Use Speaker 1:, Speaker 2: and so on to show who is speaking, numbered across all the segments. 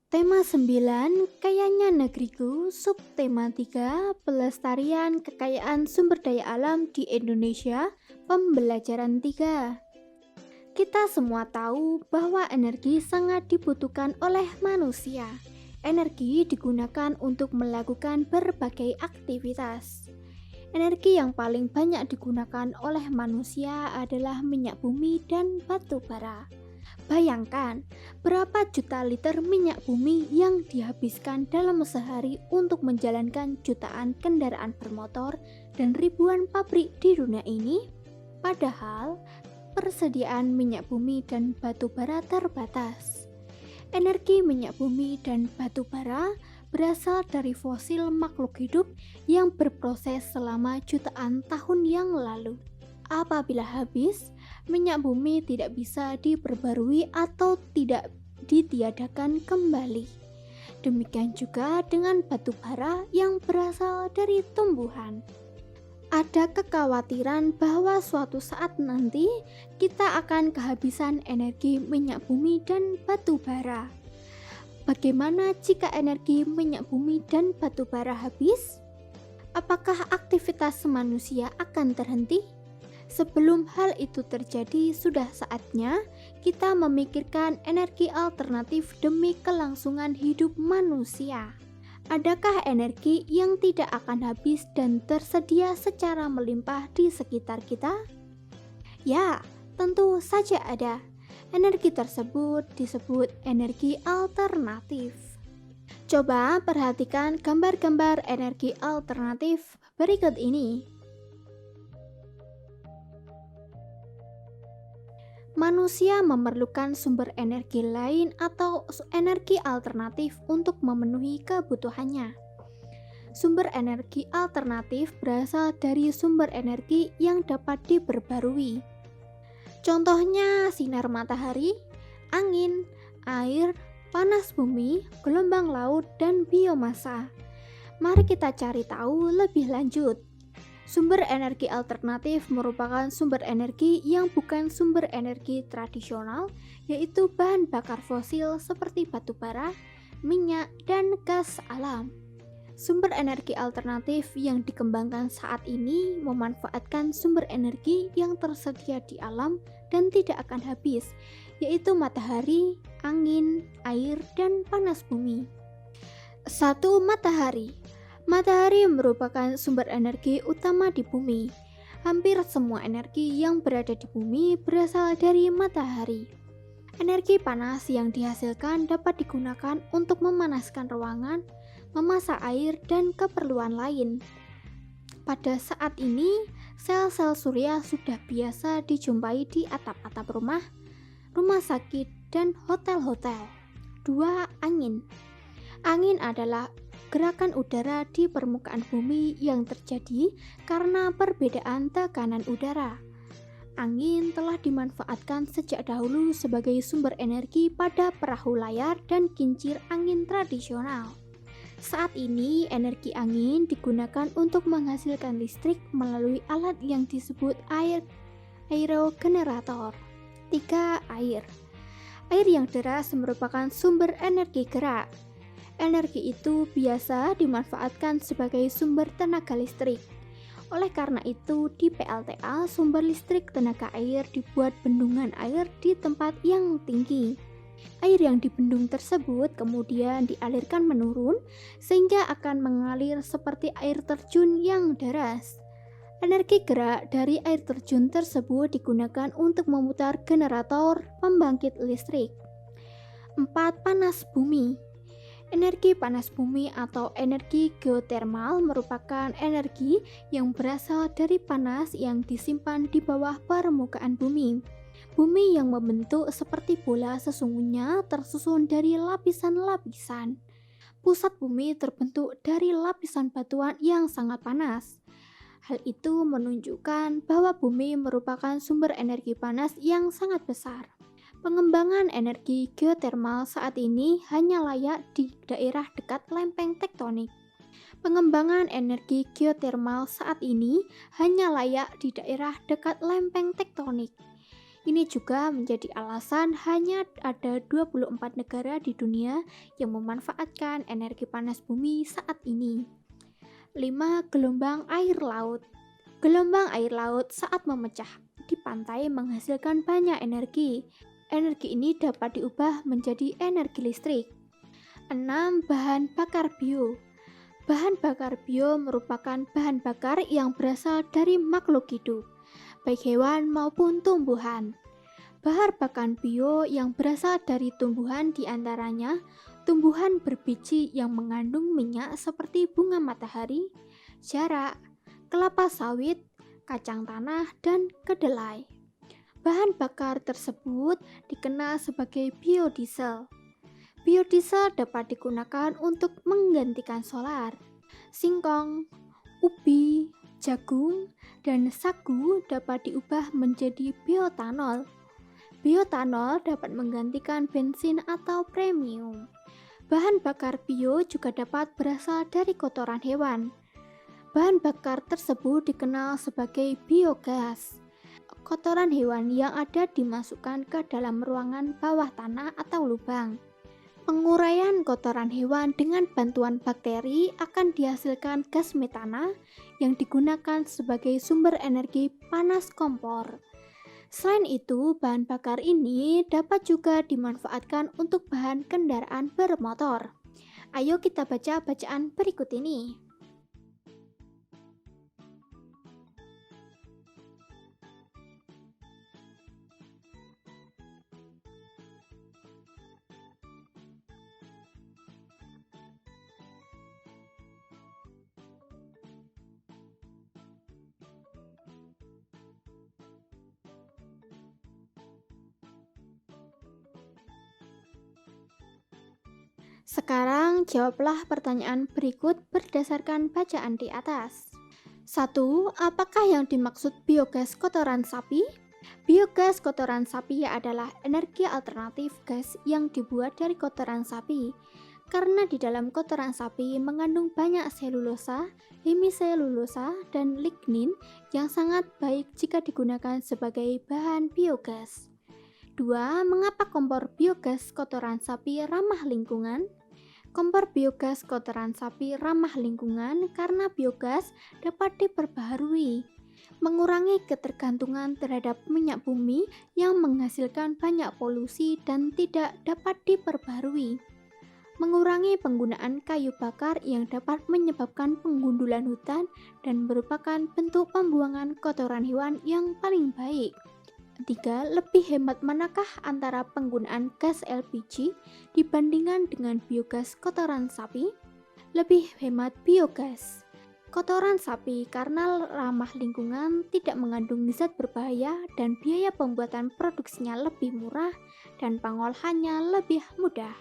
Speaker 1: Tema 9, Kayanya Negeriku, subtema 3, Pelestarian Kekayaan Sumber Daya Alam di Indonesia, pembelajaran 3. Kita semua tahu bahwa energi sangat dibutuhkan oleh manusia. Energi digunakan untuk melakukan berbagai aktivitas. Energi yang paling banyak digunakan oleh manusia adalah minyak bumi dan batu bara. Bayangkan berapa juta liter minyak bumi yang dihabiskan dalam sehari untuk menjalankan jutaan kendaraan bermotor dan ribuan pabrik di dunia ini. Padahal persediaan minyak bumi dan batu bara terbatas. Energi minyak bumi dan batu bara berasal dari fosil makhluk hidup yang berproses selama jutaan tahun yang lalu. Apabila habis, minyak bumi tidak bisa diperbarui atau tidak ditiadakan kembali. Demikian juga dengan batu bara yang berasal dari tumbuhan. Ada kekhawatiran bahwa suatu saat nanti kita akan kehabisan energi minyak bumi dan batu bara. Bagaimana jika energi minyak bumi dan batu bara habis? Apakah aktivitas manusia akan terhenti? Sebelum hal itu terjadi, sudah saatnya kita memikirkan energi alternatif demi kelangsungan hidup manusia. Adakah energi yang tidak akan habis dan tersedia secara melimpah di sekitar kita? Ya, tentu saja ada. Energi tersebut disebut energi alternatif. Coba perhatikan gambar-gambar energi alternatif berikut ini. Manusia memerlukan sumber energi lain atau energi alternatif untuk memenuhi kebutuhannya. Sumber energi alternatif berasal dari sumber energi yang dapat diperbarui. Contohnya sinar matahari, angin, air, panas bumi, gelombang laut, dan biomasa. Mari kita cari tahu lebih lanjut. Sumber energi alternatif merupakan sumber energi yang bukan sumber energi tradisional, yaitu bahan bakar fosil seperti batu bara, minyak, dan gas alam. Sumber energi alternatif yang dikembangkan saat ini memanfaatkan sumber energi yang tersedia di alam dan tidak akan habis, yaitu matahari, angin, air, dan panas bumi. 1. Matahari. Matahari merupakan sumber energi utama di bumi. Hampir semua energi yang berada di bumi berasal dari matahari. Energi panas yang dihasilkan dapat digunakan untuk memanaskan ruangan, memasak air, dan keperluan lain. Pada saat ini, sel-sel surya sudah biasa dijumpai di atap-atap rumah, rumah sakit, dan hotel-hotel. 2. Angin. Angin adalah gerakan udara di permukaan bumi yang terjadi karena perbedaan tekanan udara. Angin telah dimanfaatkan sejak dahulu sebagai sumber energi pada perahu layar dan kincir angin tradisional. Saat ini, energi angin digunakan untuk menghasilkan listrik melalui alat yang disebut aerogenerator. 3. Air. Air yang deras merupakan sumber energi gerak. Energi itu biasa dimanfaatkan sebagai sumber tenaga listrik. Oleh karena itu, di PLTA, sumber listrik tenaga air dibuat bendungan air di tempat yang tinggi. Air yang dibendung tersebut kemudian dialirkan menurun, sehingga akan mengalir seperti air terjun yang deras. Energi gerak dari air terjun tersebut digunakan untuk memutar generator pembangkit listrik. 4. Panas bumi. Energi panas bumi atau energi geotermal merupakan energi yang berasal dari panas yang disimpan di bawah permukaan bumi. Bumi yang membentuk seperti bola sesungguhnya tersusun dari lapisan-lapisan. Pusat bumi terbentuk dari lapisan batuan yang sangat panas. Hal itu menunjukkan bahwa bumi merupakan sumber energi panas yang sangat besar. Pengembangan energi geotermal saat ini hanya layak di daerah dekat lempeng tektonik. Pengembangan energi geotermal saat ini hanya layak di daerah dekat lempeng tektonik. Ini juga menjadi alasan hanya ada 24 negara di dunia yang memanfaatkan energi panas bumi saat ini. 5. Gelombang air laut. Gelombang air laut saat memecah di pantai menghasilkan banyak energi. Energi ini dapat diubah menjadi energi listrik. 6. Bahan bakar bio. Bahan bakar bio merupakan bahan bakar yang berasal dari makhluk hidup, baik hewan maupun tumbuhan. Bahan bakar bio yang berasal dari tumbuhan diantaranya tumbuhan berbiji yang mengandung minyak seperti bunga matahari, jarak, kelapa sawit, kacang tanah, dan kedelai. Bahan bakar tersebut dikenal sebagai biodiesel. Biodiesel dapat digunakan untuk menggantikan solar. Singkong, ubi, jagung, dan sagu dapat diubah menjadi bioetanol. Bioetanol dapat menggantikan bensin atau premium. Bahan bakar bio juga dapat berasal dari kotoran hewan. Bahan bakar tersebut dikenal sebagai biogas. Kotoran hewan yang ada dimasukkan ke dalam ruangan bawah tanah atau lubang. Penguraian kotoran hewan dengan bantuan bakteri akan dihasilkan gas metana yang digunakan sebagai sumber energi panas kompor. Selain itu, bahan bakar ini dapat juga dimanfaatkan untuk bahan kendaraan bermotor. Ayo kita baca bacaan berikut ini. Sekarang jawablah pertanyaan berikut berdasarkan bacaan di atas. 1. Apakah yang dimaksud biogas kotoran sapi? Biogas kotoran sapi adalah energi alternatif gas yang dibuat dari kotoran sapi. Karena di dalam kotoran sapi mengandung banyak selulosa, hemiselulosa, dan lignin yang sangat baik jika digunakan sebagai bahan biogas. 2. Mengapa kompor biogas kotoran sapi ramah lingkungan? Kompor biogas kotoran sapi ramah lingkungan karena biogas dapat diperbaharui, mengurangi ketergantungan terhadap minyak bumi yang menghasilkan banyak polusi dan tidak dapat diperbaharui, mengurangi penggunaan kayu bakar yang dapat menyebabkan penggundulan hutan dan merupakan bentuk pembuangan kotoran hewan yang paling baik. 3. Lebih hemat manakah antara penggunaan gas LPG dibandingkan dengan biogas kotoran sapi? Lebih hemat biogas. Kotoran sapi karena ramah lingkungan, tidak mengandung zat berbahaya, dan biaya pembuatan produksinya lebih murah dan pengolahannya lebih mudah.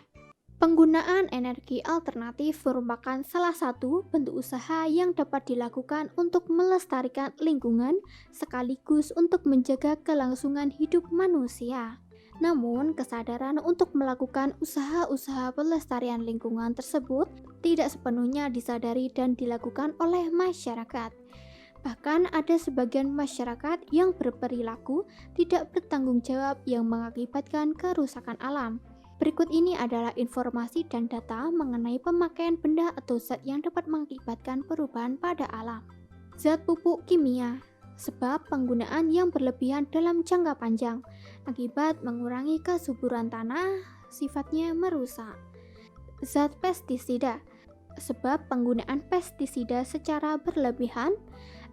Speaker 1: Penggunaan energi alternatif merupakan salah satu bentuk usaha yang dapat dilakukan untuk melestarikan lingkungan sekaligus untuk menjaga kelangsungan hidup manusia. Namun, kesadaran untuk melakukan usaha-usaha pelestarian lingkungan tersebut tidak sepenuhnya disadari dan dilakukan oleh masyarakat. Bahkan ada sebagian masyarakat yang berperilaku tidak bertanggung jawab yang mengakibatkan kerusakan alam. Berikut ini adalah informasi dan data mengenai pemakaian benda atau zat yang dapat mengakibatkan perubahan pada alam. Zat pupuk kimia, sebab penggunaan yang berlebihan dalam jangka panjang akibat mengurangi kesuburan tanah, sifatnya merusak. Zat pestisida, sebab penggunaan pestisida secara berlebihan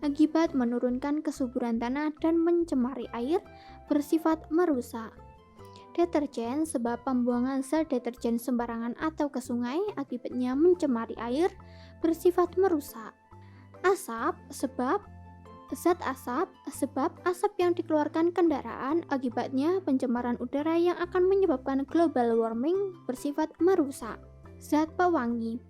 Speaker 1: akibat menurunkan kesuburan tanah dan mencemari air, bersifat merusak. Deterjen, sebab pembuangan sel deterjen sembarangan atau ke sungai akibatnya mencemari air, bersifat merusak. Asap, sebab asap yang dikeluarkan kendaraan akibatnya pencemaran udara yang akan menyebabkan global warming, bersifat merusak. Zat pewangi,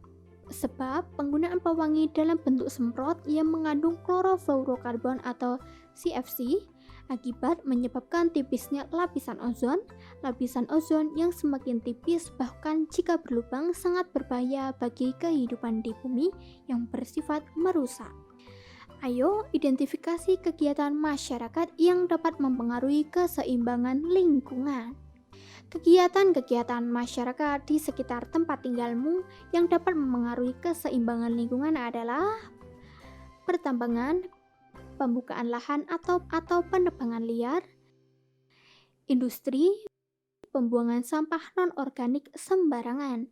Speaker 1: sebab penggunaan pewangi dalam bentuk semprot yang mengandung klorofluorokarbon atau CFC akibat menyebabkan tipisnya lapisan ozon yang semakin tipis bahkan jika berlubang sangat berbahaya bagi kehidupan di bumi yang bersifat merusak. Ayo identifikasi kegiatan masyarakat yang dapat mempengaruhi keseimbangan lingkungan. Kegiatan-kegiatan masyarakat di sekitar tempat tinggalmu yang dapat mempengaruhi keseimbangan lingkungan adalah pertambangan, pembukaan lahan atau penebangan liar, industri, pembuangan sampah non-organik sembarangan.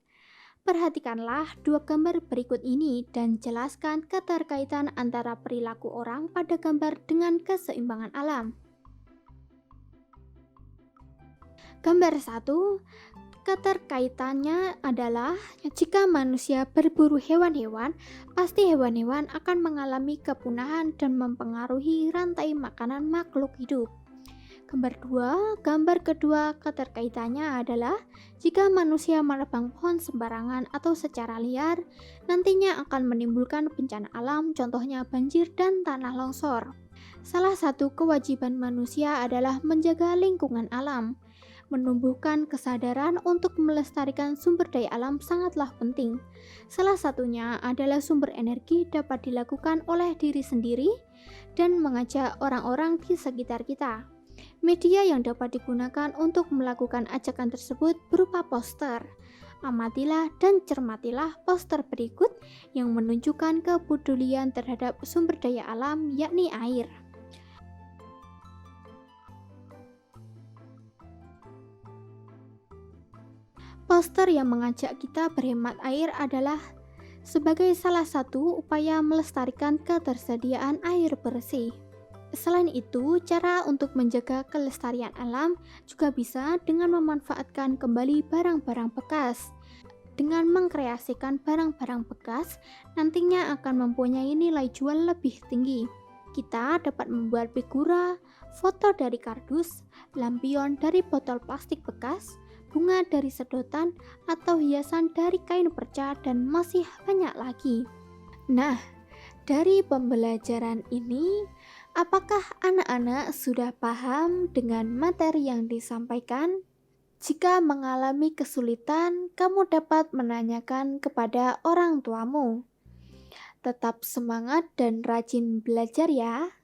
Speaker 1: Perhatikanlah dua gambar berikut ini dan jelaskan keterkaitan antara perilaku orang pada gambar dengan keseimbangan alam. Gambar 1, keterkaitannya adalah jika manusia berburu hewan-hewan, pasti hewan-hewan akan mengalami kepunahan dan mempengaruhi rantai makanan makhluk hidup. Gambar kedua keterkaitannya adalah jika manusia menebang pohon sembarangan atau secara liar, nantinya akan menimbulkan bencana alam, contohnya banjir dan tanah longsor. Salah satu kewajiban manusia adalah menjaga lingkungan alam. Menumbuhkan kesadaran untuk melestarikan sumber daya alam sangatlah penting. Salah satunya adalah sumber energi dapat dilakukan oleh diri sendiri dan mengajak orang-orang di sekitar kita. Media yang dapat digunakan untuk melakukan ajakan tersebut berupa poster. Amatilah dan cermatilah poster berikut yang menunjukkan kepedulian terhadap sumber daya alam, yakni air. Poster yang mengajak kita berhemat air adalah sebagai salah satu upaya melestarikan ketersediaan air bersih. Selain itu, cara untuk menjaga kelestarian alam juga bisa dengan memanfaatkan kembali barang-barang bekas. Dengan mengkreasikan barang-barang bekas, nantinya akan mempunyai nilai jual lebih tinggi. Kita dapat membuat figura, foto dari kardus, lampion dari botol plastik bekas, bunga dari sedotan, atau hiasan dari kain perca, dan masih banyak lagi. Nah, dari pembelajaran ini, apakah anak-anak sudah paham dengan materi yang disampaikan? Jika mengalami kesulitan, kamu dapat menanyakan kepada orang tuamu. Tetap semangat dan rajin belajar ya.